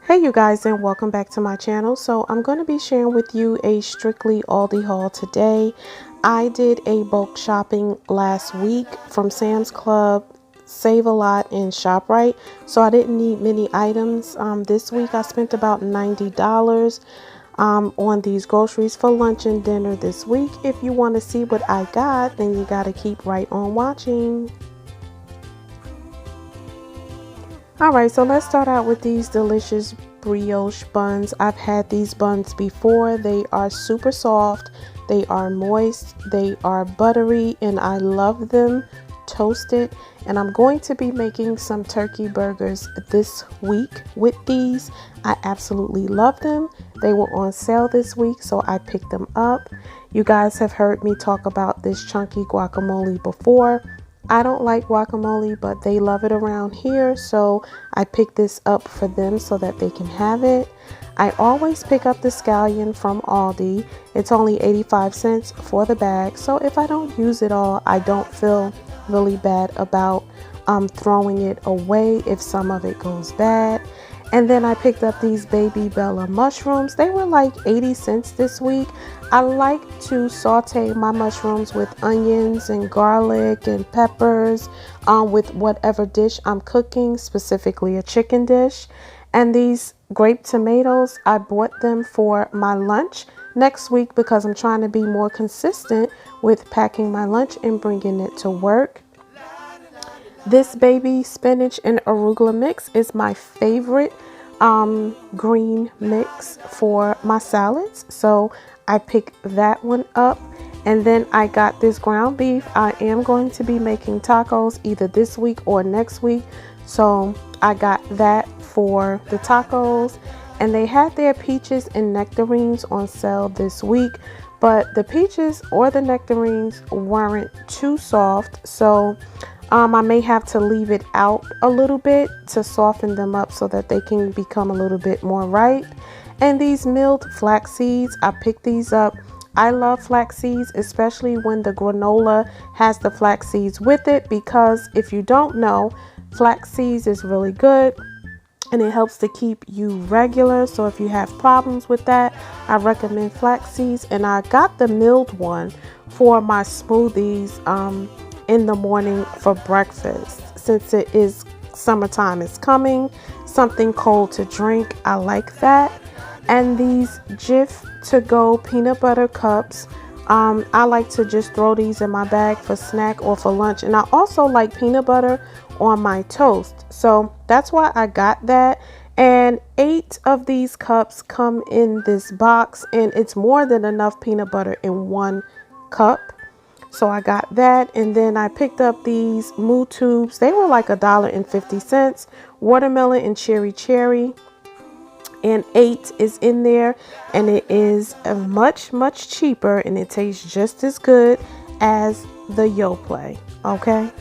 Hey you guys, and welcome back to my channel. So I'm going to be sharing with you a strictly Aldi haul today. I did a bulk shopping last week from Sam's Club, Save a Lot, and ShopRite. So I didn't need many items. This week I spent about $90 on these groceries for lunch and dinner this week. If you want to see what I got, then you got to keep right on watching. Alright, so let's start out with these delicious brioche buns. I've had these buns before. They are super soft, they are moist, they are buttery, and I love them toasted. And I'm going to be making some turkey burgers this week with these. I absolutely love them. They were on sale this week, so I picked them up. You guys have heard me talk about this chunky guacamole before. I don't like guacamole, but they love it around here, so I picked this up for them so that they can have it. I always pick up the scallion from Aldi. It's only 85 cents for the bag, so if I don't use it all, I don't feel really bad about throwing it away if some of it goes bad. And then I picked up these Baby Bella mushrooms. They were like 80 cents this week. I like to saute my mushrooms with onions and garlic and peppers with whatever dish I'm cooking, specifically a chicken dish. And these grape tomatoes, I bought them for my lunch next week because I'm trying to be more consistent with packing my lunch and bringing it to work. This baby spinach and arugula mix is my favorite green mix for my salads, so I picked that one up. And then I got this ground beef. I am going to be making tacos either this week or next week, so I got that for the tacos. And they had their peaches and nectarines on sale this week, but the peaches or the nectarines weren't too soft, so I may have to leave it out a little bit to soften them up so that they can become a little bit more ripe. And these milled flax seeds, I picked these up. I love flax seeds, especially when the granola has the flax seeds with it, because if you don't know, flax seeds is really good and it helps to keep you regular. So if you have problems with that, I recommend flax seeds. And I got the milled one for my smoothies in the morning for breakfast. Since it is summertime is coming, something cold to drink, I like that. And these Jif to go peanut butter cups, I like to just throw these in my bag for snack or for lunch. And I also like peanut butter on my toast, so that's why I got that. And 8 of these cups come in this box, and it's more than enough peanut butter in one cup. So I got that. And then I picked up these moo tubes. They were like $1.50. Watermelon and cherry, and 8 is in there, and it is much cheaper, and it tastes just as good as the Yoplait. Okay,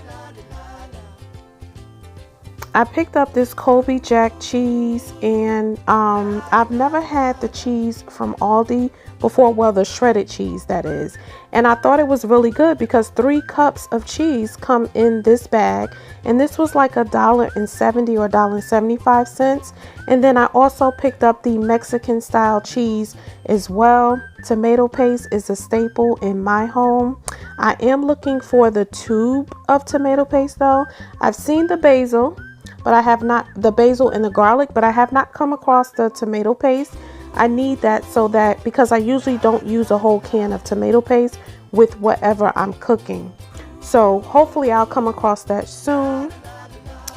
I picked up this Colby Jack cheese, and I've never had the cheese from Aldi before, well, the shredded cheese, that is. And I thought it was really good because 3 cups of cheese come in this bag, and this was like $1.70 or $1.75. And then I also picked up the Mexican style cheese as well. Tomato paste is a staple in my home. I am looking for the tube of tomato paste though. I've seen the basil, but I have not, the basil and the garlic, but I have not come across the tomato paste. I need that, so that, because I usually don't use a whole can of tomato paste with whatever I'm cooking. So hopefully I'll come across that soon.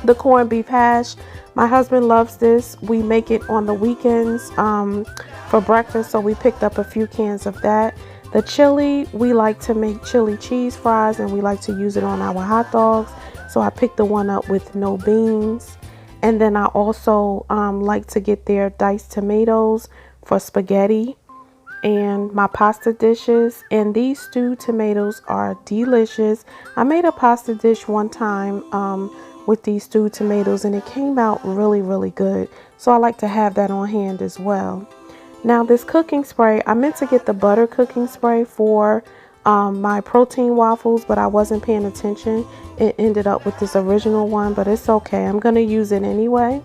The corned beef hash, my husband loves this. We make it on the weekends for breakfast, so we picked up a few cans of that. The chili, we like to make chili cheese fries, and we like to use it on our hot dogs. So I picked the one up with no beans. And then I also like to get their diced tomatoes for spaghetti and my pasta dishes. And these stewed tomatoes are delicious. I made a pasta dish one time with these stewed tomatoes, and it came out really good. So I like to have that on hand as well. Now this cooking spray, I meant to get the butter cooking spray for my protein waffles, but I wasn't paying attention. It ended up with this original one, but it's okay. I'm going to use it anyway.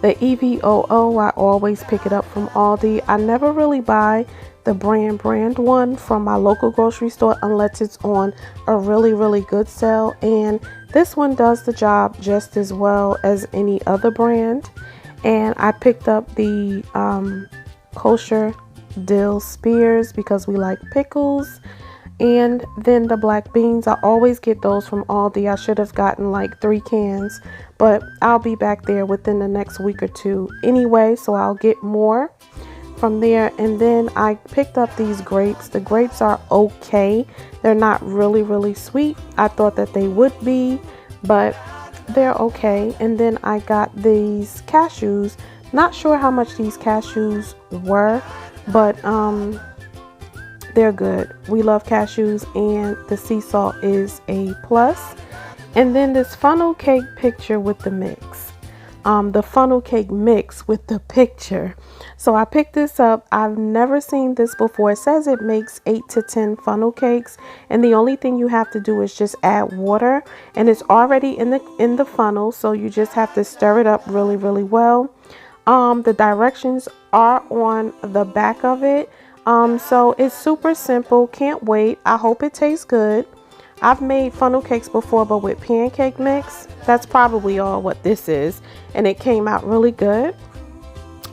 The EVOO, I always pick it up from Aldi. I never really buy the brand one from my local grocery store unless it's on a really good sale, and this one does the job just as well as any other brand. And I picked up the kosher dill spears because we like pickles. And then the black beans, I always get those from Aldi. I should have gotten like 3 cans, but I'll be back there within the next week or two anyway, so I'll get more from there. And then I picked up these grapes. The grapes are okay. They're not really sweet. I thought that they would be, but they're okay. And then I got these cashews. Not sure how much these cashews were, but they're good. We love cashews, and the sea salt is a plus. And then this funnel cake picture with the mix. The funnel cake mix with the picture. So I picked this up. I've never seen this before. It says it makes 8 to 10 funnel cakes, and the only thing you have to do is just add water, and it's already in the funnel, so you just have to stir it up really well. The directions are on the back of it. So it's super simple. Can't wait. I hope it tastes good. I've made funnel cakes before, but with pancake mix. That's probably all what this is, and it came out really good.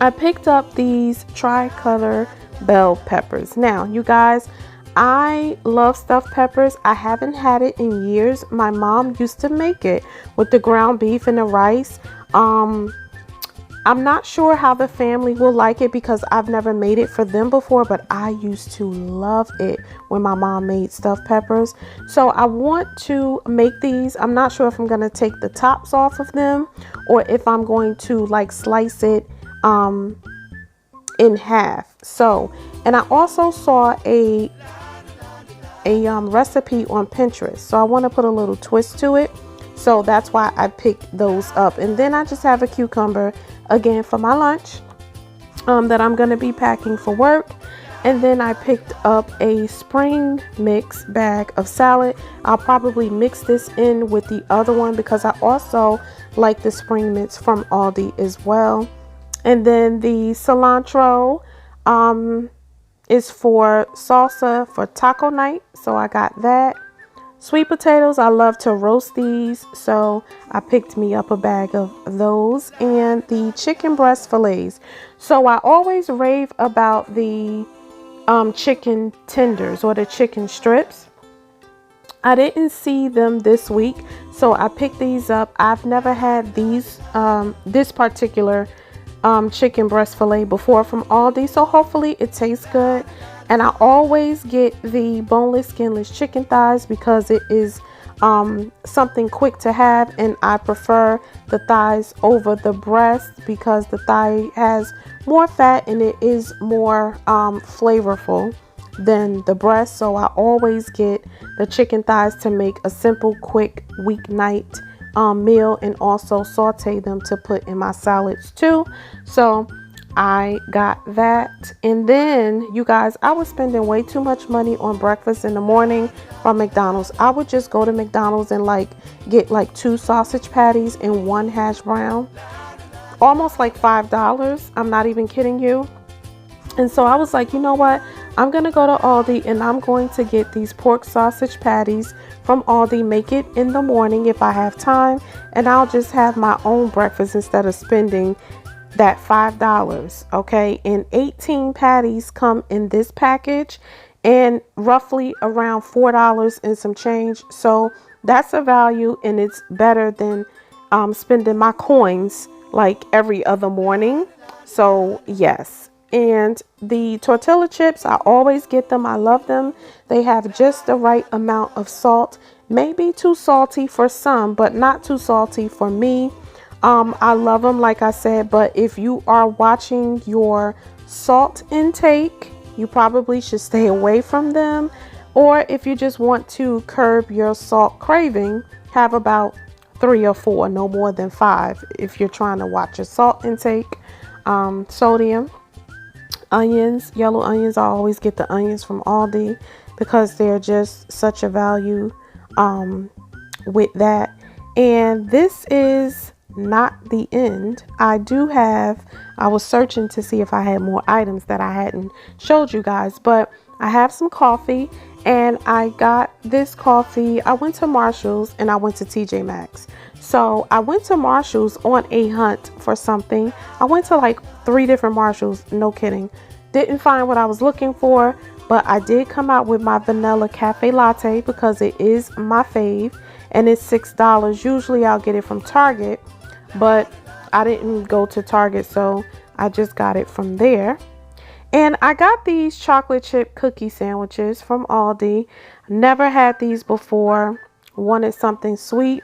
I picked up these tri-color bell peppers. Now, you guys, I love stuffed peppers. I haven't had it in years. My mom used to make it with the ground beef and the rice. I'm not sure how the family will like it because I've never made it for them before, but I used to love it when my mom made stuffed peppers. So I want to make these. I'm not sure if I'm going to take the tops off of them or if I'm going to like slice it in half. So, and I also saw a recipe on Pinterest. So I want to put a little twist to it. So that's why I picked those up. And then I just have a cucumber again for my lunch that I'm going to be packing for work. And then I picked up a spring mix bag of salad. I'll probably mix this in with the other one because I also like the spring mix from Aldi as well. And then the cilantro is for salsa for taco night. So I got that. Sweet potatoes, I love to roast these, so I picked me up a bag of those. And the chicken breast fillets. So I always rave about the chicken tenders or the chicken strips. I didn't see them this week, so I picked these up. I've never had these this particular chicken breast fillet before from Aldi, so hopefully it tastes good. And I always get the boneless, skinless chicken thighs because it is something quick to have, and I prefer the thighs over the breast because the thigh has more fat and it is more flavorful than the breast. So I always get the chicken thighs to make a simple, quick weeknight meal, and also saute them to put in my salads too. So I got that. And then, you guys, I was spending way too much money on breakfast in the morning from McDonald's. I would just go to McDonald's and like get like 2 sausage patties and 1 hash brown, almost like $5. I'm not even kidding you. And so I was like, you know what, I'm gonna go to Aldi and I'm going to get these pork sausage patties from Aldi, make it in the morning if I have time, and I'll just have my own breakfast instead of spending that $5. Okay, and 18 patties come in this package, and roughly around $4 and some change. So that's a value, and it's better than spending my coins like every other morning. So yes. And the tortilla chips, I always get them. I love them. They have just the right amount of salt, maybe too salty for some, but not too salty for me. I love them, like I said, but if you are watching your salt intake, you probably should stay away from them. Or if you just want to curb your salt craving, have about 3 or 4, no more than 5 if you're trying to watch your salt intake. Sodium. Onions, yellow onions. I always get the onions from Aldi because they're just such a value with that. And this is not the end. I was searching to see if I had more items that I hadn't showed you guys, but I have some coffee, and I got this coffee. I went to Marshall's and I went to TJ Maxx. So I went to Marshall's on a hunt for something. I went to like 3 different Marshall's, no kidding. Didn't find what I was looking for, but I did come out with my vanilla cafe latte because it is my fave, and it's $6. Usually I'll get it from Target, but I didn't go to Target, so I just got it from there. And I got these chocolate chip cookie sandwiches from Aldi. Never had these before. Wanted something sweet.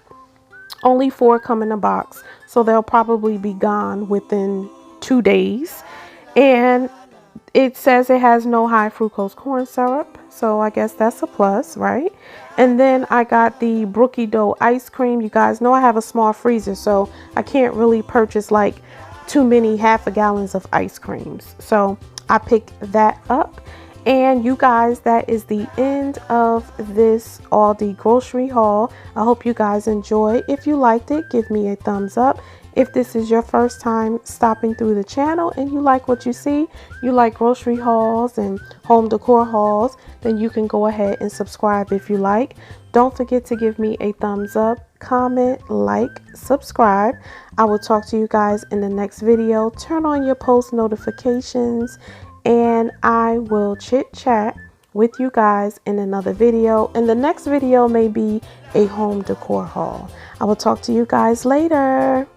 Only 4 come in a box, so they'll probably be gone within 2 days. And it says it has no high fructose corn syrup, so I guess that's a plus, right? And then I got the Brookie Dough ice cream. You guys know I have a small freezer, so I can't really purchase like too many half a gallons of ice creams. So I picked that up. And you guys, that is the end of this Aldi grocery haul. I hope you guys enjoy. If you liked it, give me a thumbs up. If this is your first time stopping through the channel and you like what you see, you like grocery hauls and home decor hauls, then you can go ahead and subscribe if you like. Don't forget to give me a thumbs up, comment, like, subscribe. I will talk to you guys in the next video. Turn on your post notifications, and I will chit chat with you guys in another video. And the next video may be a home decor haul. I will talk to you guys later.